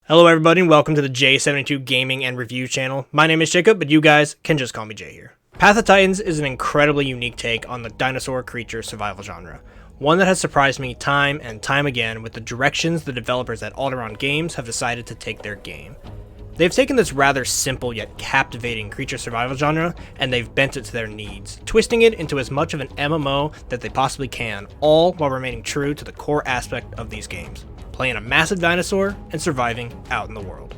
Hello everybody and welcome to the J72 Gaming and Review channel. My name is Jacob, but you guys can just call me Jay here. Path of Titans is an incredibly unique take on the dinosaur creature survival genre. One that has surprised me time and time again with the directions the developers at Alderaan Games have decided to take their game. They've taken this rather simple yet captivating creature survival genre and they've bent it to their needs, twisting it into as much of an MMO that they possibly can, all while remaining true to the core aspect of these games: playing a massive dinosaur and surviving out in the world.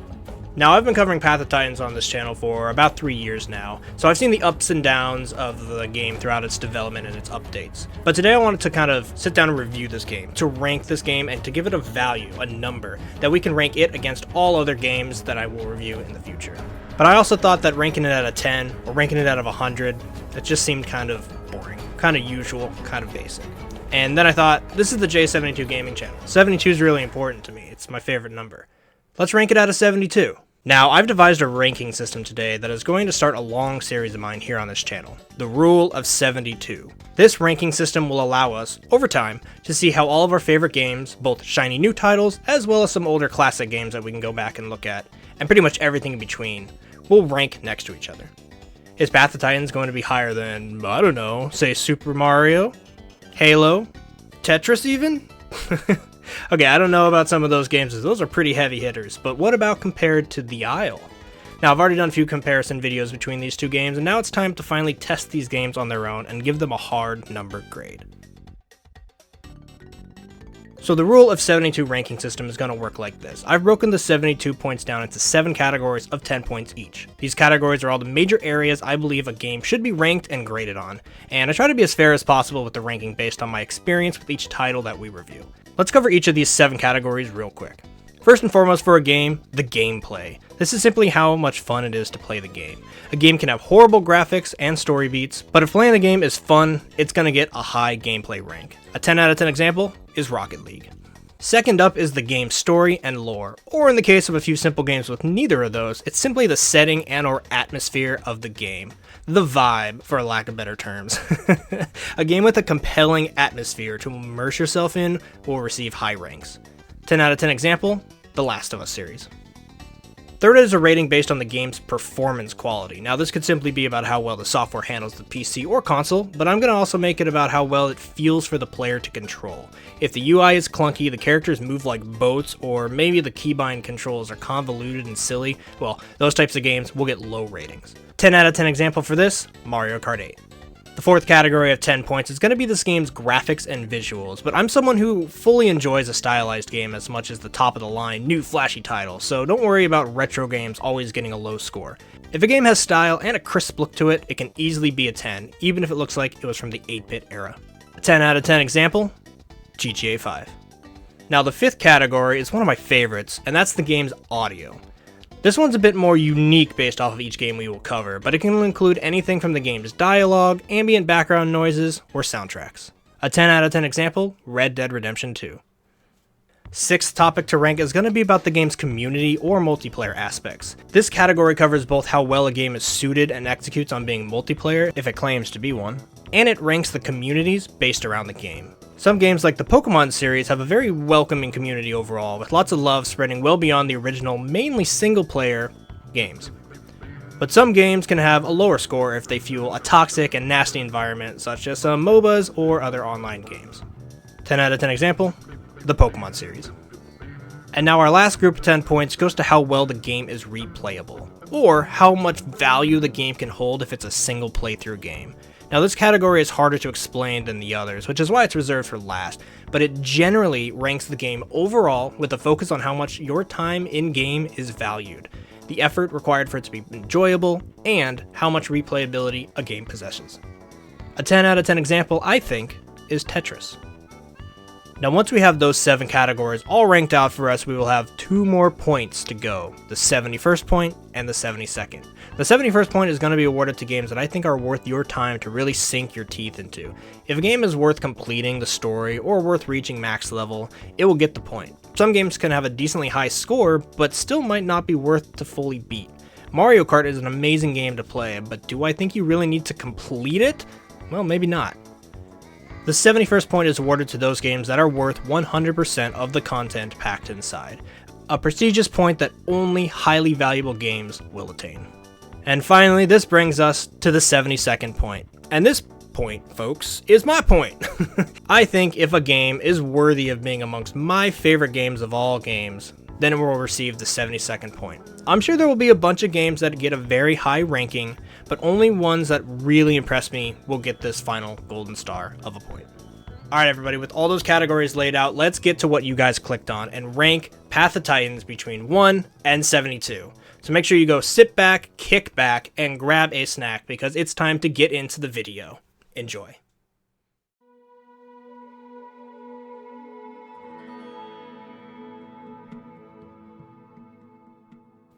Now, I've been covering Path of Titans on this channel for about 3 years now, so I've seen the ups and downs of the game throughout its development and its updates. But today I wanted to kind of sit down and review this game, to rank this game, and to give it a value, a number, that we can rank it against all other games that I will review in the future. But I also thought that ranking it out of 10, or ranking it out of 100, that just seemed kind of boring, kind of usual, kind of basic. And then I thought, this is the J72 Gaming channel. 72 is really important to me. It's my favorite number. Let's rank it out of 72. Now, I've devised a ranking system today that is going to start a long series of mine here on this channel, the Rule of 72. This ranking system will allow us, over time, to see how all of our favorite games, both shiny new titles, as well as some older classic games that we can go back and look at, and pretty much everything in between, will rank next to each other. Is Path of Titans going to be higher than, I don't know, say Super Mario? Halo? Tetris even? Okay, I don't know about some of those games, as those are pretty heavy hitters, but what about compared to The Isle? Now, I've already done a few comparison videos between these two games, and now it's time to finally test these games on their own and give them a hard number grade. So the Rule of 72 ranking system is going to work like this. I've broken the 72 points down into 7 categories of 10 points each. These categories are all the major areas I believe a game should be ranked and graded on, and I try to be as fair as possible with the ranking based on my experience with each title that we review. Let's cover each of these 7 categories real quick. First and foremost for a game, the gameplay. This is simply how much fun it is to play the game. A game can have horrible graphics and story beats, but if playing the game is fun, it's going to get a high gameplay rank. A 10 out of 10 example is Rocket League. Second up is the game's story and lore, or in the case of a few simple games with neither of those, it's simply the setting and or atmosphere of the game. The vibe, for lack of better terms. A game with a compelling atmosphere to immerse yourself in will receive high ranks. 10 out of 10 example, The Last of Us series. Third is a rating based on the game's performance quality. Now this could simply be about how well the software handles the PC or console, but I'm going to also make it about how well it feels for the player to control. If the UI is clunky, the characters move like boats, or maybe the keybind controls are convoluted and silly, well, those types of games will get low ratings. 10 out of 10 example for this, Mario Kart 8. The fourth category of 10 points is going to be this game's graphics and visuals, but I'm someone who fully enjoys a stylized game as much as the top of the line, new flashy title, so don't worry about retro games always getting a low score. If a game has style and a crisp look to it, it can easily be a 10, even if it looks like it was from the 8-bit era. A 10 out of 10 example, GTA 5. Now the fifth category is one of my favorites, and that's the game's audio. This one's a bit more unique based off of each game we will cover, but it can include anything from the game's dialogue, ambient background noises, or soundtracks. A 10 out of 10 example, Red Dead Redemption 2. Sixth topic to rank is going to be about the game's community or multiplayer aspects. This category covers both how well a game is suited and executes on being multiplayer, if it claims to be one, and it ranks the communities based around the game. Some games like the Pokemon series have a very welcoming community overall, with lots of love spreading well beyond the original, mainly single-player games. But some games can have a lower score if they fuel a toxic and nasty environment, such as some MOBAs or other online games. 10 out of 10 example, the Pokemon series. And now our last group of 10 points goes to how well the game is replayable, or how much value the game can hold if it's a single playthrough game. Now this category is harder to explain than the others, which is why it's reserved for last, but it generally ranks the game overall with a focus on how much your time in-game is valued, the effort required for it to be enjoyable, and how much replayability a game possesses. A 10 out of 10 example, I think, is Tetris. Now once we have those 7 categories all ranked out for us, we will have 2 more points to go, the 71st point and the 72nd. The 71st point is going to be awarded to games that I think are worth your time to really sink your teeth into. If a game is worth completing the story or worth reaching max level, it will get the point. Some games can have a decently high score, but still might not be worth to fully beat. Mario Kart is an amazing game to play, but do I think you really need to complete it? Well, maybe not. The 71st point is awarded to those games that are worth 100% of the content packed inside, a prestigious point that only highly valuable games will attain. And finally, this brings us to the 72nd point. And this point, folks, is my point. I think if a game is worthy of being amongst my favorite games of all games, then it will receive the 72nd point. I'm sure there will be a bunch of games that get a very high ranking, but only ones that really impress me will get this final golden star of a point. Alright everybody, with all those categories laid out, let's get to what you guys clicked on and rank Path of Titans between 1 and 72. So make sure you go sit back, kick back, and grab a snack because it's time to get into the video. Enjoy.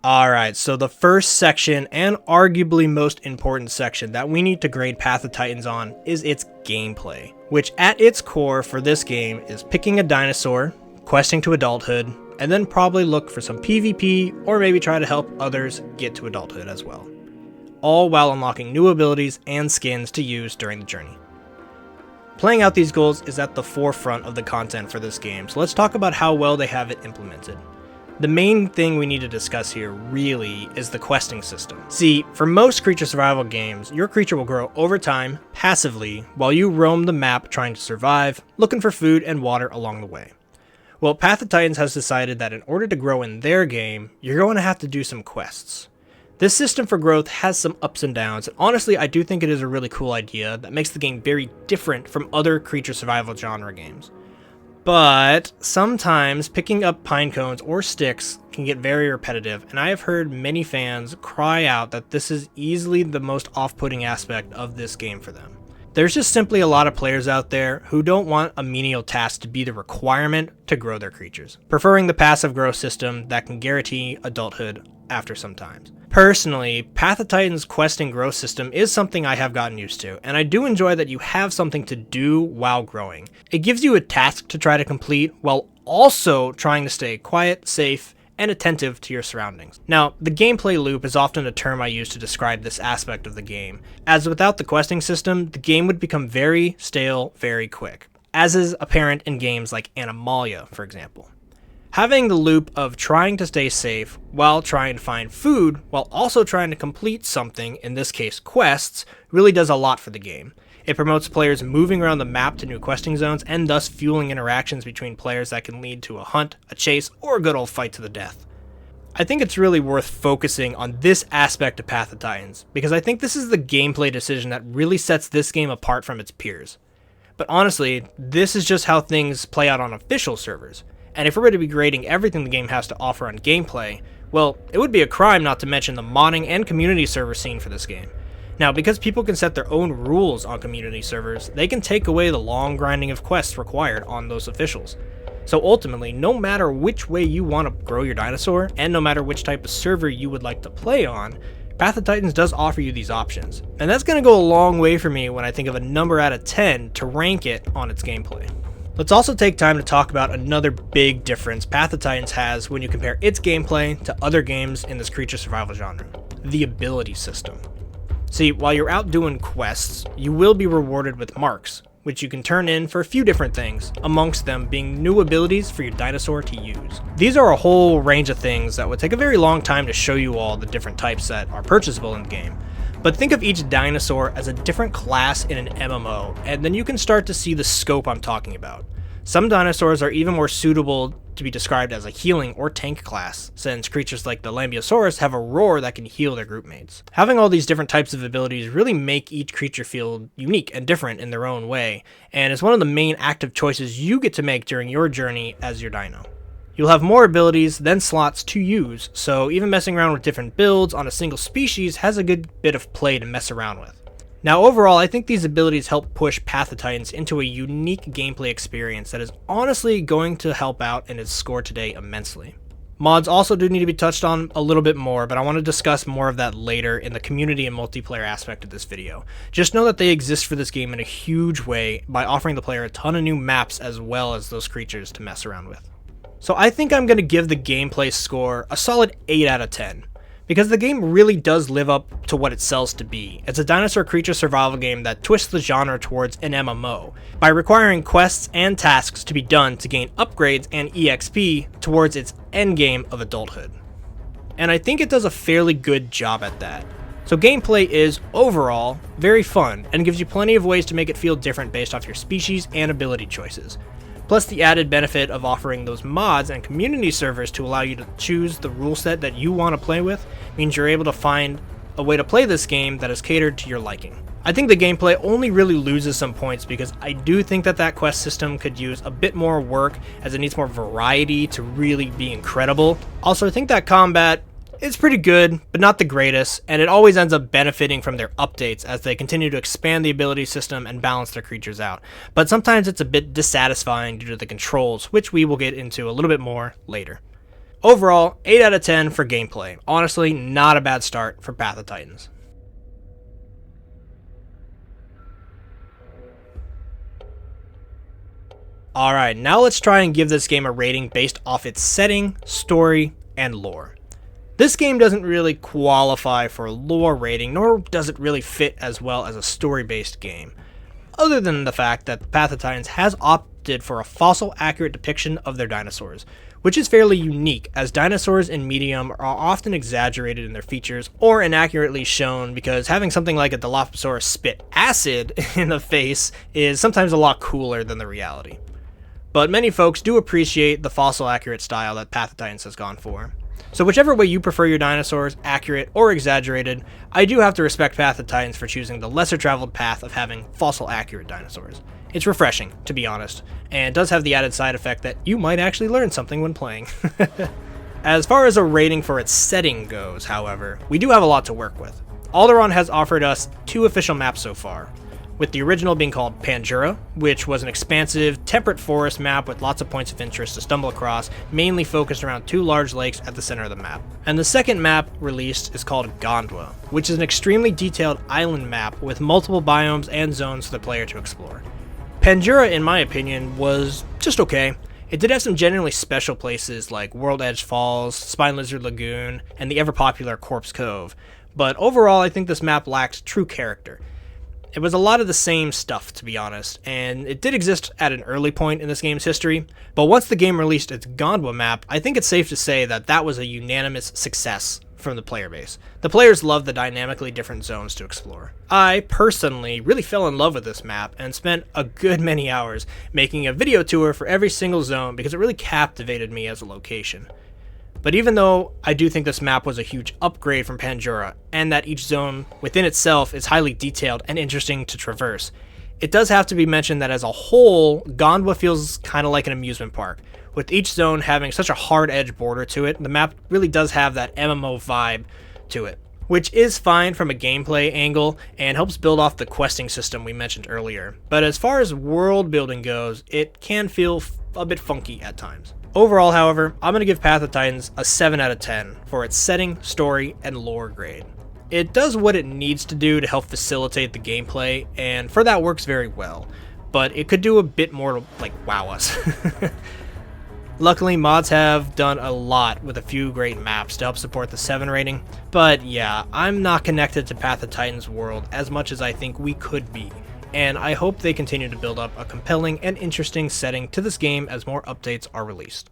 Alright, so the first section, and arguably most important section that we need to grade Path of Titans on, is its gameplay, which at its core for this game is picking a dinosaur, questing to adulthood, and then probably look for some PvP, or maybe try to help others get to adulthood as well. All while unlocking new abilities and skins to use during the journey. Playing out these goals is at the forefront of the content for this game, so let's talk about how well they have it implemented. The main thing we need to discuss here really is the questing system. See, for most creature survival games, your creature will grow over time, passively, while you roam the map trying to survive, looking for food and water along the way. Well, Path of Titans has decided that in order to grow in their game, you're going to have to do some quests. This system for growth has some ups and downs, and honestly I do think it is a really cool idea that makes the game very different from other creature survival genre games. But sometimes picking up pine cones or sticks can get very repetitive, and I have heard many fans cry out that this is easily the most off-putting aspect of this game for them. There's just simply a lot of players out there who don't want a menial task to be the requirement to grow their creatures, preferring the passive growth system that can guarantee adulthood after some time. Personally, Path of Titans' quest and growth system is something I have gotten used to, and I do enjoy that you have something to do while growing. It gives you a task to try to complete while also trying to stay quiet, safe, and attentive to your surroundings. Now, the gameplay loop is often a term I use to describe this aspect of the game, as without the questing system, the game would become very stale very quick, as is apparent in games like Animalia, for example. Having the loop of trying to stay safe while trying to find food while also trying to complete something, in this case quests, really does a lot for the game. It promotes players moving around the map to new questing zones and thus fueling interactions between players that can lead to a hunt, a chase, or a good old fight to the death. I think it's really worth focusing on this aspect of Path of Titans, because I think this is the gameplay decision that really sets this game apart from its peers. But honestly, this is just how things play out on official servers. And if we were to be grading everything the game has to offer on gameplay, well, it would be a crime not to mention the modding and community server scene for this game. Now, because people can set their own rules on community servers, they can take away the long grinding of quests required on those officials. So ultimately, no matter which way you want to grow your dinosaur, and no matter which type of server you would like to play on, Path of Titans does offer you these options. And that's going to go a long way for me when I think of a number out of 10 to rank it on its gameplay. Let's also take time to talk about another big difference Path of Titans has when you compare its gameplay to other games in this creature survival genre: the ability system. See, while you're out doing quests, you will be rewarded with marks, which you can turn in for a few different things, amongst them being new abilities for your dinosaur to use. These are a whole range of things that would take a very long time to show you all the different types that are purchasable in the game. But think of each dinosaur as a different class in an MMO, and then you can start to see the scope I'm talking about. Some dinosaurs are even more suitable to be described as a healing or tank class, since creatures like the Lambeosaurus have a roar that can heal their group mates. Having all these different types of abilities really make each creature feel unique and different in their own way, and it's one of the main active choices you get to make during your journey as your dino. You'll have more abilities than slots to use, so even messing around with different builds on a single species has a good bit of play to mess around with. Now overall, I think these abilities help push Path of Titans into a unique gameplay experience that is honestly going to help out in its score today immensely. Mods also do need to be touched on a little bit more, but I want to discuss more of that later in the community and multiplayer aspect of this video. Just know that they exist for this game in a huge way by offering the player a ton of new maps as well as those creatures to mess around with. So I think I'm going to give the gameplay score a solid 8 out of 10. because the game really does live up to what it sells to be. It's a dinosaur creature survival game that twists the genre towards an MMO, by requiring quests and tasks to be done to gain upgrades and EXP towards its endgame of adulthood. And I think it does a fairly good job at that. So gameplay is, overall, very fun, and gives you plenty of ways to make it feel different based off your species and ability choices. Plus the added benefit of offering those mods and community servers to allow you to choose the rule set that you want to play with means you're able to find a way to play this game that is catered to your liking. I think the gameplay only really loses some points because I do think that quest system could use a bit more work, as it needs more variety to really be incredible. Also, I think that combat is pretty good, but not the greatest, and it always ends up benefiting from their updates as they continue to expand the ability system and balance their creatures out. But sometimes it's a bit dissatisfying due to the controls, which we will get into a little bit more later. Overall, 8 out of 10 for gameplay. Honestly, not a bad start for Path of Titans. Alright, now let's try and give this game a rating based off its setting, story, and lore. This game doesn't really qualify for a lore rating, nor does it really fit as well as a story-based game, other than the fact that Path of Titans has opted for a fossil-accurate depiction of their dinosaurs, which is fairly unique, as dinosaurs in Medium are often exaggerated in their features or inaccurately shown because having something like a Dilophosaurus spit acid in the face is sometimes a lot cooler than the reality. But many folks do appreciate the fossil-accurate style that Path of Titans has gone for. So whichever way you prefer your dinosaurs, accurate or exaggerated, I do have to respect Path of Titans for choosing the lesser traveled path of having fossil-accurate dinosaurs. It's refreshing, to be honest, and does have the added side effect that you might actually learn something when playing. As far as a rating for its setting goes, however, we do have a lot to work with. Alderaan has offered us 2 official maps so far, with the original being called Pandura, which was an expansive, temperate forest map with lots of points of interest to stumble across, mainly focused around 2 large lakes at the center of the map. And the second map released is called Gondwa, which is an extremely detailed island map with multiple biomes and zones for the player to explore. Pandura, in my opinion, was just okay. It did have some genuinely special places like World Edge Falls, Spine Lizard Lagoon, and the ever-popular Corpse Cove, but overall I think this map lacked true character. It was a lot of the same stuff, to be honest, and it did exist at an early point in this game's history, but once the game released its Gondwa map, I think it's safe to say that was a unanimous success from the player base. The players loved the dynamically different zones to explore. I, personally, really fell in love with this map and spent a good many hours making a video tour for every single zone because it really captivated me as a location. But even though I do think this map was a huge upgrade from Pandura, and that each zone within itself is highly detailed and interesting to traverse, it does have to be mentioned that as a whole, Gondwa feels kind of like an amusement park. With each zone having such a hard-edged border to it, the map really does have that MMO vibe to it, which is fine from a gameplay angle and helps build off the questing system we mentioned earlier. But as far as world building goes, it can feel a bit funky at times. Overall, however, I'm going to give Path of Titans a 7 out of 10 for its setting, story, and lore grade. It does what it needs to do to help facilitate the gameplay, and for that works very well, but it could do a bit more to, wow us. Luckily, mods have done a lot with a few great maps to help support the 7 rating, but yeah, I'm not connected to Path of Titans world as much as I think we could be, and I hope they continue to build up a compelling and interesting setting to this game as more updates are released.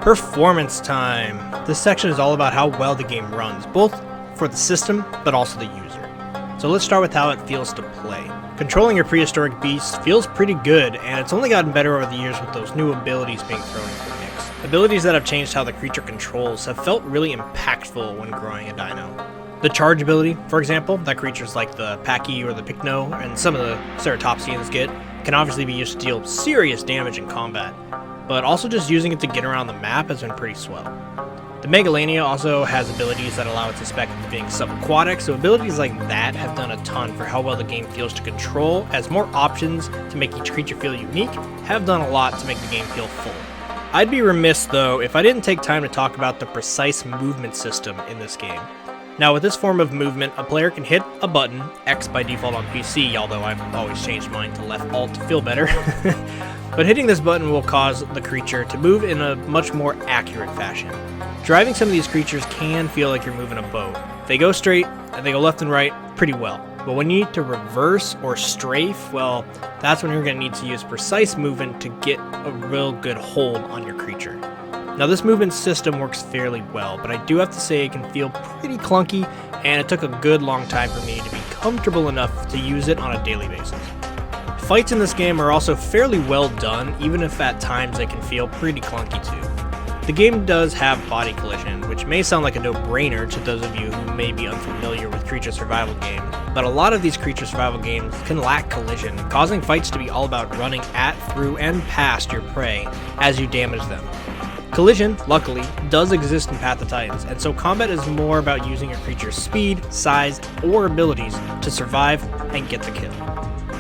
Performance time. This section is all about how well the game runs, both for the system, but also the user. So let's start with how it feels to play. Controlling your prehistoric beasts feels pretty good, and it's only gotten better over the years with those new abilities being thrown into the mix. Abilities that have changed how the creature controls have felt really impactful when growing a dino. The charge ability, for example, that creatures like the Paki or the Pycno and some of the Ceratopsians get, can obviously be used to deal serious damage in combat, but also just using it to get around the map has been pretty swell. The Megalania also has abilities that allow it to spec into being subaquatic, so abilities like that have done a ton for how well the game feels to control, as more options to make each creature feel unique have done a lot to make the game feel full. I'd be remiss, though, if I didn't take time to talk about the precise movement system in this game. Now, with this form of movement, a player can hit a button, X by default on PC, although I've always changed mine to left alt to feel better, but hitting this button will cause the creature to move in a much more accurate fashion. Driving some of these creatures can feel like you're moving a boat. They go straight and they go left and right pretty well, but when you need to reverse or strafe, well, that's when you're going to need to use precise movement to get a real good hold on your creature. Now this movement system works fairly well, but I do have to say it can feel pretty clunky, and it took a good long time for me to be comfortable enough to use it on a daily basis. Fights in this game are also fairly well done, even if at times they can feel pretty clunky too. The game does have body collision, which may sound like a no-brainer to those of you who may be unfamiliar with creature survival games, but a lot of these creature survival games can lack collision, causing fights to be all about running at, through, and past your prey as you damage them. Collision, luckily, does exist in Path of Titans, and so combat is more about using your creature's speed, size, or abilities to survive and get the kill.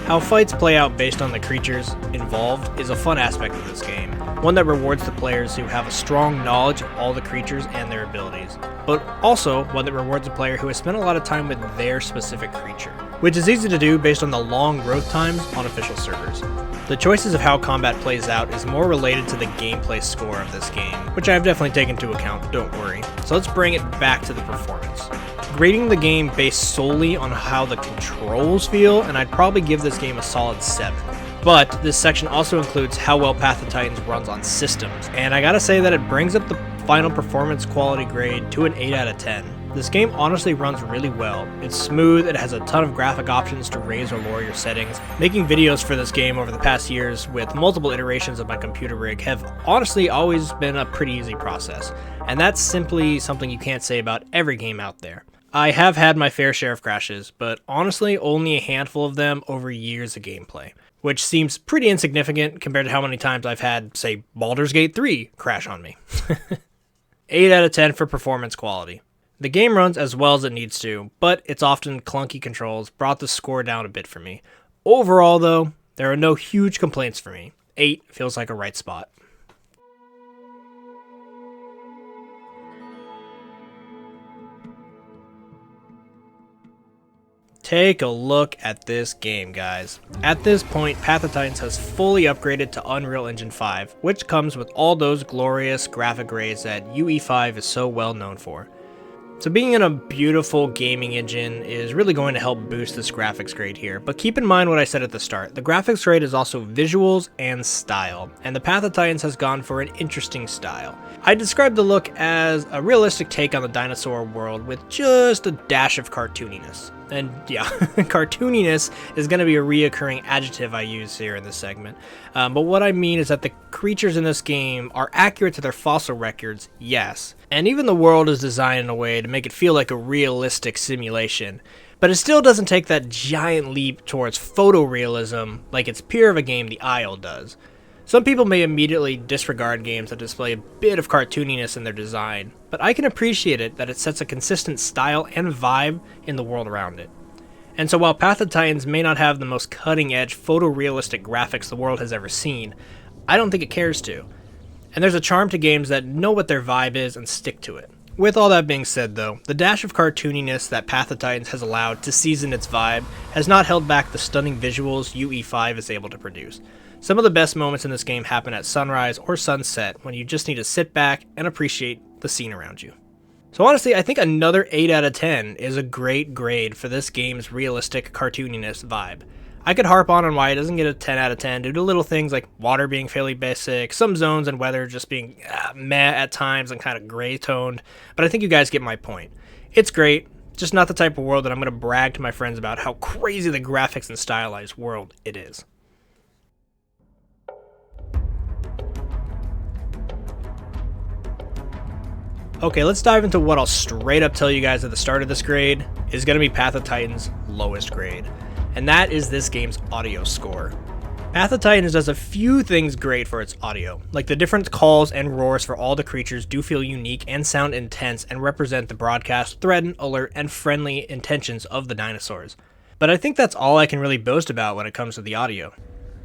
How fights play out based on the creatures involved is a fun aspect of this game, one that rewards the players who have a strong knowledge of all the creatures and their abilities, but also one that rewards a player who has spent a lot of time with their specific creature, which is easy to do based on the long growth times on official servers. The choices of how combat plays out is more related to the gameplay score of this game, which I have definitely taken into account, don't worry. So let's bring it back to the performance. Grading the game based solely on how the controls feel, and I'd probably give this game a solid 7. But this section also includes how well Path of Titans runs on systems, and I gotta say that it brings up the final performance quality grade to an 8 out of 10. This game honestly runs really well. It's smooth, it has a ton of graphic options to raise or lower your settings. Making videos for this game over the past years with multiple iterations of my computer rig have honestly always been a pretty easy process, and that's simply something you can't say about every game out there. I have had my fair share of crashes, but honestly only a handful of them over years of gameplay, which seems pretty insignificant compared to how many times I've had, say, Baldur's Gate 3 crash on me. 8 out of 10 for performance quality. The game runs as well as it needs to, but its often clunky controls brought the score down a bit for me. Overall, though, there are no huge complaints for me. 8 feels like a right spot. Take a look at this game, guys. At this point, Path of Titans has fully upgraded to Unreal Engine 5, which comes with all those glorious graphic grades that UE5 is so well known for. So being in a beautiful gaming engine is really going to help boost this graphics grade here, but keep in mind what I said at the start. The graphics grade is also visuals and style, and the Path of Titans has gone for an interesting style. I describe the look as a realistic take on the dinosaur world with just a dash of cartooniness. And yeah, cartooniness is going to be a reoccurring adjective I use here in this segment. But what I mean is that the creatures in this game are accurate to their fossil records, yes. And even the world is designed in a way to make it feel like a realistic simulation. But it still doesn't take that giant leap towards photorealism like its peer of a game, The Isle, does. Some people may immediately disregard games that display a bit of cartooniness in their design, but I can appreciate it that it sets a consistent style and vibe in the world around it. And so while Path of Titans may not have the most cutting-edge photorealistic graphics the world has ever seen, I don't think it cares to. And there's a charm to games that know what their vibe is and stick to it. With all that being said though, the dash of cartooniness that Path of Titans has allowed to season its vibe has not held back the stunning visuals UE5 is able to produce. Some of the best moments in this game happen at sunrise or sunset when you just need to sit back and appreciate the scene around you. So honestly, I think another 8 out of 10 is a great grade for this game's realistic cartooniness vibe. I could harp on why it doesn't get a 10 out of 10 due to little things like water being fairly basic, some zones and weather just being meh at times and kind of gray toned, but I think you guys get my point. It's great, just not the type of world that I'm going to brag to my friends about how crazy the graphics and stylized world it is. Okay, let's dive into what I'll straight up tell you guys at the start of this grade is going to be Path of Titans' lowest grade, and that is this game's audio score. Path of Titans does a few things great for its audio, like the different calls and roars for all the creatures do feel unique and sound intense and represent the broadcast, threatened, alert, and friendly intentions of the dinosaurs. But I think that's all I can really boast about when it comes to the audio.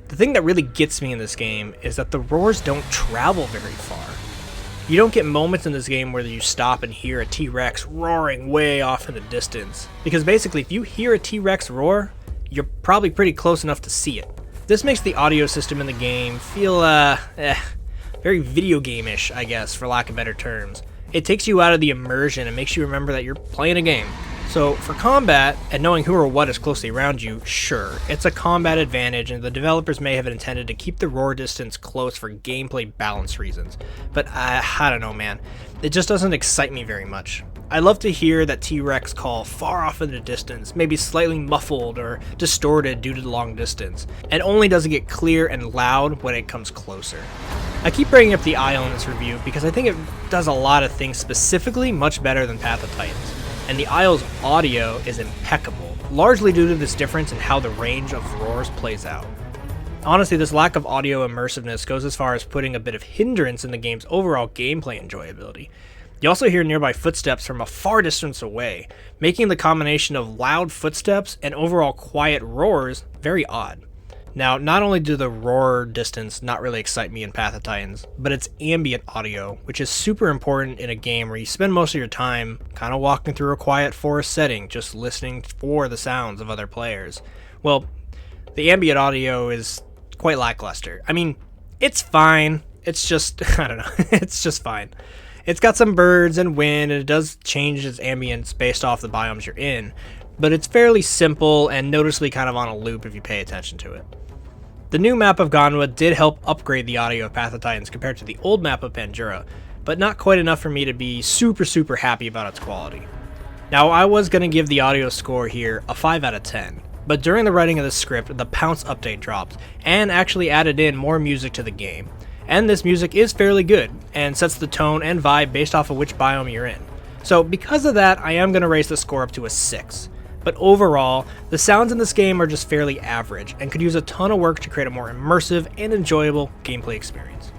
The thing that really gets me in this game is that the roars don't travel very far. You don't get moments in this game where you stop and hear a T-Rex roaring way off in the distance, because basically if you hear a T-Rex roar, you're probably pretty close enough to see it. This makes the audio system in the game feel, very video game-ish, I guess, for lack of better terms. It takes you out of the immersion and makes you remember that you're playing a game. So for combat, and knowing who or what is closely around you, sure, it's a combat advantage, and the developers may have intended to keep the roar distance close for gameplay balance reasons. But I don't know, man. It just doesn't excite me very much. I love to hear that T-Rex call far off in the distance, maybe slightly muffled or distorted due to the long distance, and only does it get clear and loud when it comes closer. I keep bringing up the Isle in this review because I think it does a lot of things specifically much better than Path of Titans, and the Isle's audio is impeccable, largely due to this difference in how the range of roars plays out. Honestly, this lack of audio immersiveness goes as far as putting a bit of hindrance in the game's overall gameplay enjoyability. You also hear nearby footsteps from a far distance away, making the combination of loud footsteps and overall quiet roars very odd. Now, not only do the roar distance not really excite me in Path of Titans, but it's ambient audio, which is super important in a game where you spend most of your time kind of walking through a quiet forest setting, just listening for the sounds of other players. Well, the ambient audio is quite lackluster. I mean, it's fine. It's just, I don't know, it's just fine. It's got some birds and wind, and it does change its ambience based off the biomes you're in, but it's fairly simple and noticeably kind of on a loop if you pay attention to it. The new map of Ganwa did help upgrade the audio of Path of Titans compared to the old map of Pandura, but not quite enough for me to be super happy about its quality. Now, I was going to give the audio score here a 5 out of 10, but during the writing of the script, the Pounce update dropped, and actually added in more music to the game. And this music is fairly good, and sets the tone and vibe based off of which biome you're in. So because of that, I am going to raise the score up to a 6. But overall, the sounds in this game are just fairly average, and could use a ton of work to create a more immersive and enjoyable gameplay experience.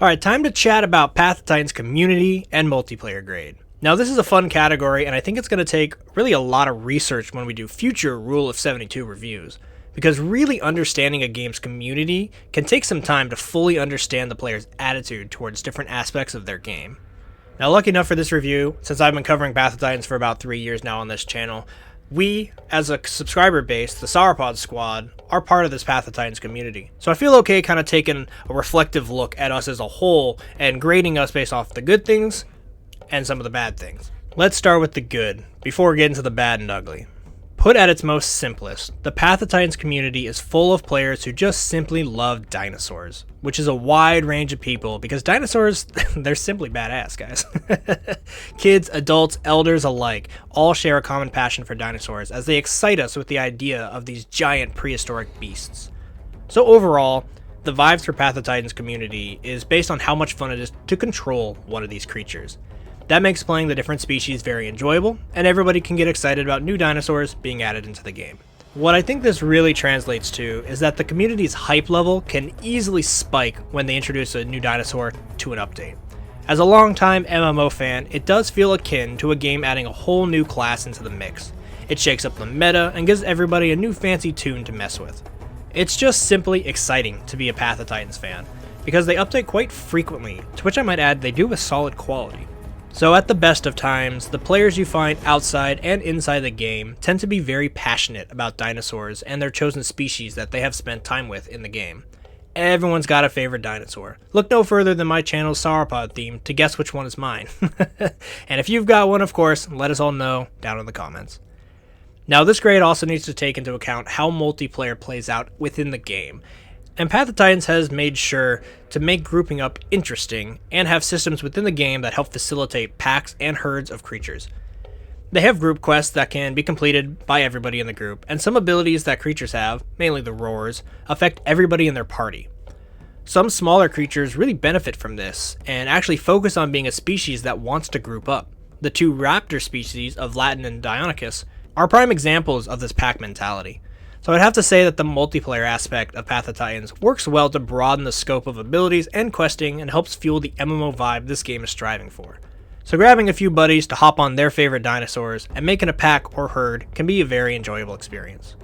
Alright, time to chat about Path of Titans community and multiplayer grade. Now, this is a fun category, and I think it's going to take really a lot of research when we do future Rule of 72 reviews, because really understanding a game's community can take some time to fully understand the player's attitude towards different aspects of their game. Now, lucky enough for this review, since I've been covering Path of Titans for about 3 years now on this channel, we, as a subscriber base, the Sauropod Squad, are part of this Path of Titans community. So I feel okay kind of taking a reflective look at us as a whole and grading us based off the good things and some of the bad things. Let's start with the good, before we get into the bad and ugly. Put at its most simplest, the Path of Titans community is full of players who just simply love dinosaurs, which is a wide range of people because dinosaurs, they're simply badass, guys. Kids, adults, elders alike all share a common passion for dinosaurs as they excite us with the idea of these giant prehistoric beasts. So overall, the vibes for Path of Titans community is based on how much fun it is to control one of these creatures. That makes playing the different species very enjoyable, and everybody can get excited about new dinosaurs being added into the game. What I think this really translates to is that the community's hype level can easily spike when they introduce a new dinosaur to an update. As a longtime MMO fan, it does feel akin to a game adding a whole new class into the mix. It shakes up the meta and gives everybody a new fancy tune to mess with. It's just simply exciting to be a Path of Titans fan, because they update quite frequently, to which I might add they do with solid quality. So at the best of times, the players you find outside and inside the game tend to be very passionate about dinosaurs and their chosen species that they have spent time with in the game. Everyone's got a favorite dinosaur. Look no further than my channel's Sauropod theme to guess which one is mine. And if you've got one, of course, let us all know down in the comments. Now, this grade also needs to take into account how multiplayer plays out within the game. And Path of Titans has made sure to make grouping up interesting and have systems within the game that help facilitate packs and herds of creatures. They have group quests that can be completed by everybody in the group, and some abilities that creatures have, mainly the roars, affect everybody in their party. Some smaller creatures really benefit from this, and actually focus on being a species that wants to group up. The two raptor species of Latin and Deinonychus are prime examples of this pack mentality. So I'd have to say that the multiplayer aspect of Path of Titans works well to broaden the scope of abilities and questing and helps fuel the MMO vibe this game is striving for. So grabbing a few buddies to hop on their favorite dinosaurs and making a pack or herd can be a very enjoyable experience.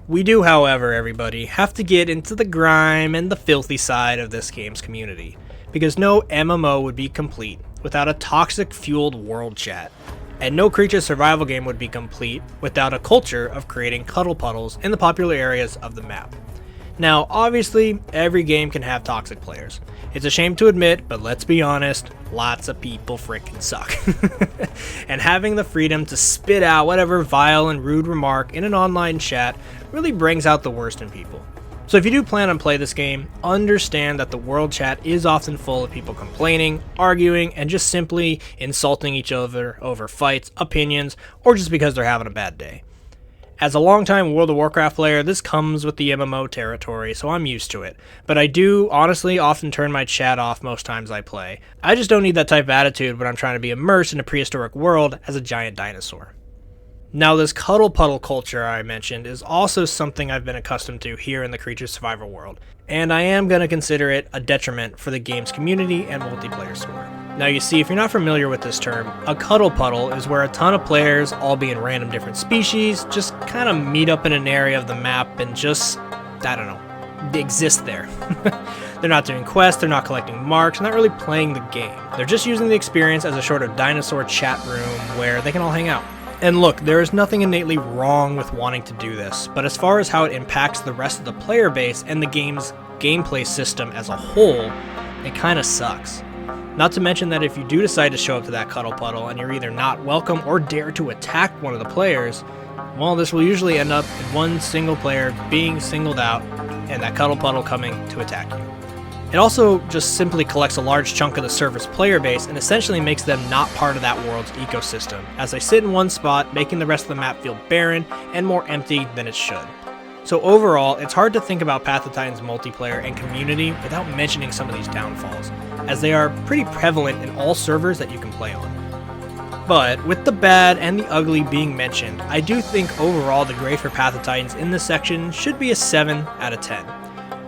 We do, however, everybody, have to get into the grime and the filthy side of this game's community, because no MMO would be complete without a toxic-fueled world chat. And no creature survival game would be complete without a culture of creating cuddle puddles in the popular areas of the map. Now, obviously, every game can have toxic players. It's a shame to admit, but let's be honest, lots of people frickin' suck. And having the freedom to spit out whatever vile and rude remark in an online chat really brings out the worst in people. So if you do plan on playing this game, understand that the world chat is often full of people complaining, arguing, and just simply insulting each other over fights, opinions, or just because they're having a bad day. As a longtime World of Warcraft player, this comes with the MMO territory, so I'm used to it. But I do, honestly, often turn my chat off most times I play. I just don't need that type of attitude when I'm trying to be immersed in a prehistoric world as a giant dinosaur. Now, this cuddle puddle culture I mentioned is also something I've been accustomed to here in the Creature Survival world, and I am going to consider it a detriment for the game's community and multiplayer score. Now, you see, if you're not familiar with this term, a cuddle puddle is where a ton of players, all being random different species, just kind of meet up in an area of the map and just, I don't know, they exist there. They're not doing quests, they're not collecting marks, not really playing the game. They're just using the experience as a sort of dinosaur chat room where they can all hang out. And look, there is nothing innately wrong with wanting to do this, but as far as how it impacts the rest of the player base and the game's gameplay system as a whole, it kinda sucks. Not to mention that if you do decide to show up to that cuddle puddle and you're either not welcome or dare to attack one of the players, well, this will usually end up in one single player being singled out and that cuddle puddle coming to attack you. It also just simply collects a large chunk of the server's player base and essentially makes them not part of that world's ecosystem, as they sit in one spot, making the rest of the map feel barren and more empty than it should. So overall, it's hard to think about Path of Titans multiplayer and community without mentioning some of these downfalls, as they are pretty prevalent in all servers that you can play on. But with the bad and the ugly being mentioned, I do think overall the grade for Path of Titans in this section should be a 7 out of 10.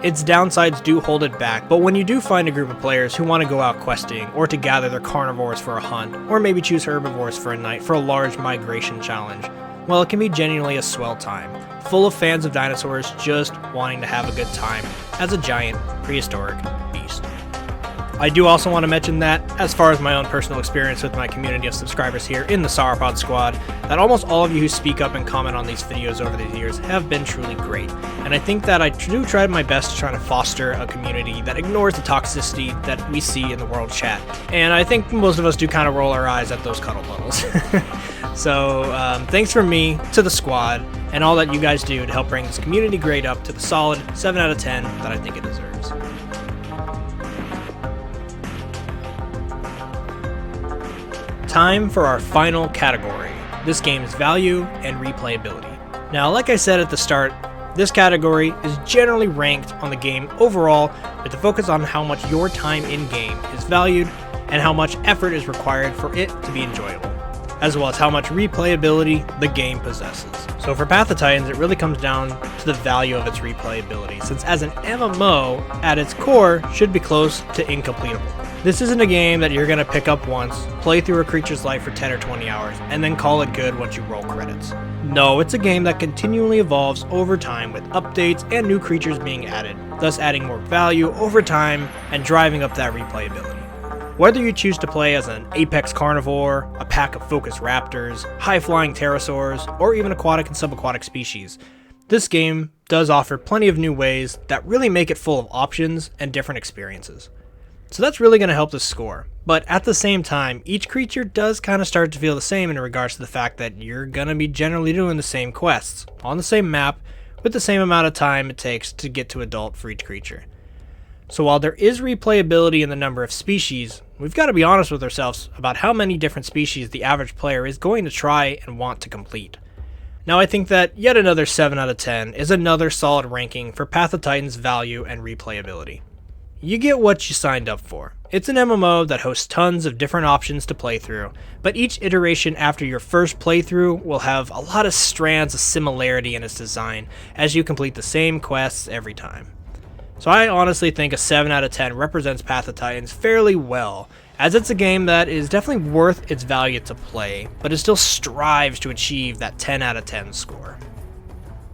Its downsides do hold it back, but when you do find a group of players who want to go out questing, or to gather their carnivores for a hunt, or maybe choose herbivores for a night for a large migration challenge, well, it can be genuinely a swell time, full of fans of dinosaurs just wanting to have a good time as a giant prehistoric beast. I do also want to mention that, as far as my own personal experience with my community of subscribers here in the Sauropod Squad, that almost all of you who speak up and comment on these videos over the years have been truly great. And I think that I do try my best to try to foster a community that ignores the toxicity that we see in the world chat. And I think most of us do kind of roll our eyes at those cuddle puddles. So thanks from me to the squad and all that you guys do to help bring this community grade up to the solid 7 out of 10 that I think it deserves. Time for our final category, this game's value and replayability. Now, like I said at the start, this category is generally ranked on the game overall with the focus on how much your time in-game is valued and how much effort is required for it to be enjoyable, as well as how much replayability the game possesses. So for Path of Titans, it really comes down to the value of its replayability, since as an MMO, at its core, should be close to incompletable. This isn't a game that you're going to pick up once, play through a creature's life for 10 or 20 hours, and then call it good once you roll credits. No, it's a game that continually evolves over time with updates and new creatures being added, thus adding more value over time and driving up that replayability. Whether you choose to play as an apex carnivore, a pack of focused raptors, high-flying pterosaurs, or even aquatic and subaquatic species, this game does offer plenty of new ways that really make it full of options and different experiences. So that's really going to help the score. But at the same time, each creature does kind of start to feel the same in regards to the fact that you're going to be generally doing the same quests, on the same map, with the same amount of time it takes to get to adult for each creature. So while there is replayability in the number of species, we've got to be honest with ourselves about how many different species the average player is going to try and want to complete. Now I think that yet another 7 out of 10 is another solid ranking for Path of Titans' value and replayability. You get what you signed up for. It's an MMO that hosts tons of different options to play through, but each iteration after your first playthrough will have a lot of strands of similarity in its design as you complete the same quests every time. So I honestly think a 7 out of 10 represents Path of Titans fairly well, as it's a game that is definitely worth its value to play, but it still strives to achieve that 10 out of 10 score.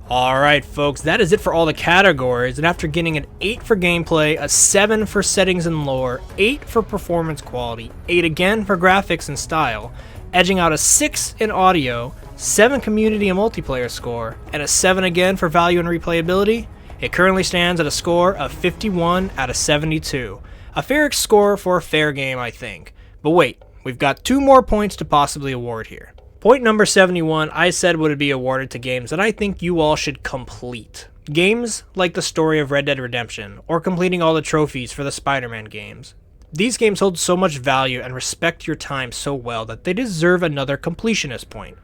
Alright folks, that is it for all the categories, and after getting an 8 for gameplay, a 7 for settings and lore, 8 for performance quality, 8 again for graphics and style, edging out a 6 in audio, 7 community and multiplayer score, and a 7 again for value and replayability, it currently stands at a score of 51 out of 72. A fair score for a fair game, I think. But wait, we've got 2 more points to possibly award here. Point number 71, I said would be awarded to games that I think you all should complete. Games like the story of Red Dead Redemption, or completing all the trophies for the Spider-Man games. These games hold so much value and respect your time so well that they deserve another completionist point.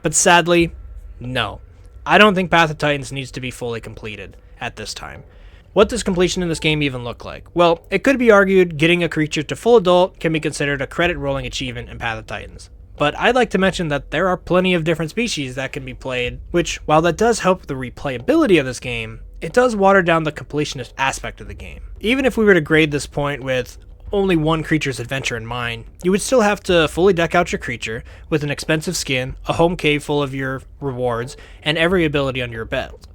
But sadly, no. I don't think Path of Titans needs to be fully completed at this time. What does completion in this game even look like? Well, it could be argued getting a creature to full adult can be considered a credit rolling achievement in Path of Titans. But I'd like to mention that there are plenty of different species that can be played, which, while that does help the replayability of this game, it does water down the completionist aspect of the game. Even if we were to grade this point with only one creature's adventure in mind, you would still have to fully deck out your creature with an expensive skin, a home cave full of your rewards, and every ability under your belt.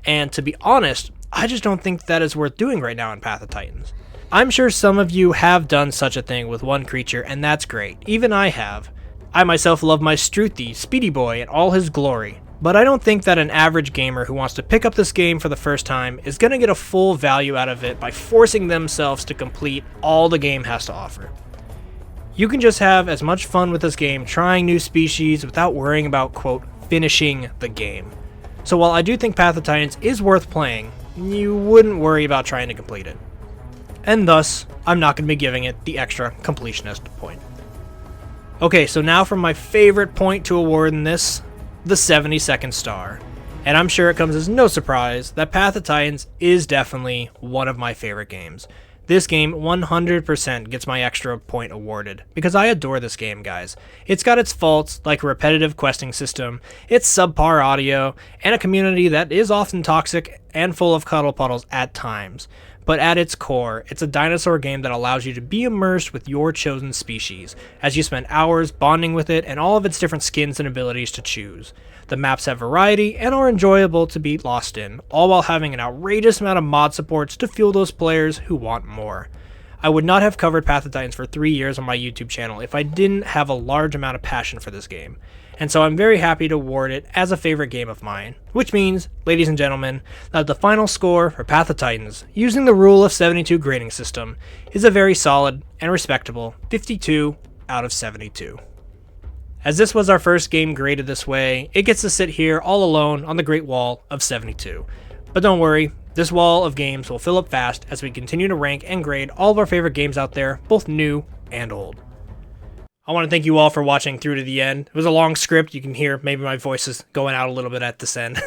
And to be honest, I just don't think that is worth doing right now in Path of Titans. I'm sure some of you have done such a thing with one creature, and that's great. Even I have. I myself love my Struthy, Speedy Boy, in all his glory. But I don't think that an average gamer who wants to pick up this game for the first time is going to get a full value out of it by forcing themselves to complete all the game has to offer. You can just have as much fun with this game trying new species without worrying about, quote, finishing the game. So while I do think Path of Titans is worth playing, you wouldn't worry about trying to complete it. And thus, I'm not going to be giving it the extra completionist point. Okay, so now for my favorite point to award in this, the 72nd star. And I'm sure it comes as no surprise that Path of Titans is definitely one of my favorite games. This game 100% gets my extra point awarded, because I adore this game, guys. It's got its faults, like a repetitive questing system, its subpar audio, and a community that is often toxic and full of cuddle puddles at times. But at its core, it's a dinosaur game that allows you to be immersed with your chosen species, as you spend hours bonding with it and all of its different skins and abilities to choose. The maps have variety and are enjoyable to be lost in, all while having an outrageous amount of mod supports to fuel those players who want more. I would not have covered Path of Titans for 3 years on my YouTube channel if I didn't have a large amount of passion for this game. And so I'm very happy to award it as a favorite game of mine, which means, ladies and gentlemen, that the final score for Path of Titans, using the Rule of 72 grading system, is a very solid and respectable 52 out of 72. As this was our first game graded this way, it gets to sit here all alone on the Great Wall of 72. But don't worry, this wall of games will fill up fast as we continue to rank and grade all of our favorite games out there, both new and old. I want to thank you all for watching through to the end. It was a long script. You can hear maybe my voice is going out a little bit at this end.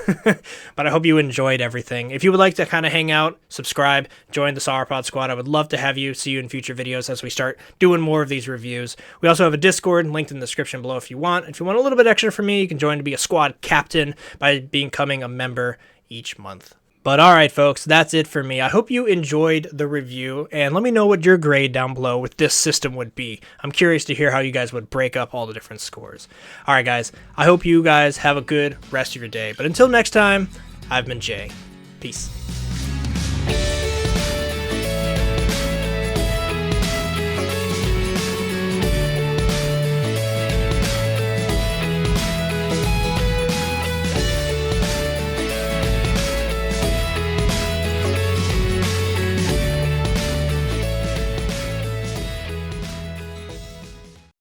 But I hope you enjoyed everything. If you would like to kind of hang out, subscribe, join the Sauropod Squad, I would love to have you. See you in future videos as we start doing more of these reviews. We also have a Discord linked in the description below if you want. If you want a little bit extra from me, you can join to be a squad captain by becoming a member each month. But alright folks, that's it for me. I hope you enjoyed the review, and let me know what your grade down below with this system would be. I'm curious to hear how you guys would break up all the different scores. Alright guys, I hope you guys have a good rest of your day. But until next time, I've been Jay. Peace.